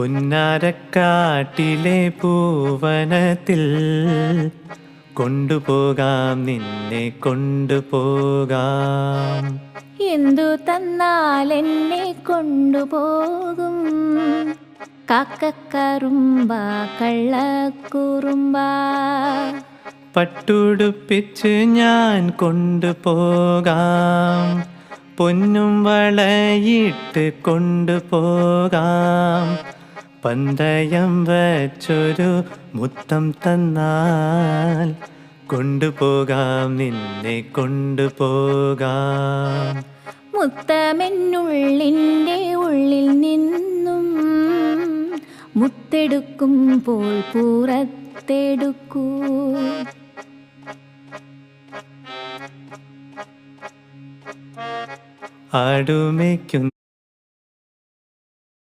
പുന്നാരക്കാട്ടിലെ പൂവനത്തിൽ കൊണ്ടുപോകാം, നിന്നെ കൊണ്ടുപോകാം. എന്തു തന്നാൽ എന്നെ കൊണ്ടുപോകും? കാക്കക്കറുമ്പ കള്ളക്കുറുമ്പ. പട്ടുടുപ്പിച്ച് ഞാൻ കൊണ്ടുപോകാം, പൊന്നും വളയിട്ട് കൊണ്ടുപോകാം. പന്തയം വച്ചൊരു മുത്തം തന്നാൽ കൊണ്ടുപോകാം, നിന്നെ കൊണ്ടുപോകാം. മുത്തമെന്നുള്ളിൻ്റെ ഉള്ളിൽ നിന്നും മുത്തെടുക്കുമ്പോൾ പുറത്തെടുക്കൂ. ആടുമേയ്ക്കുന്ന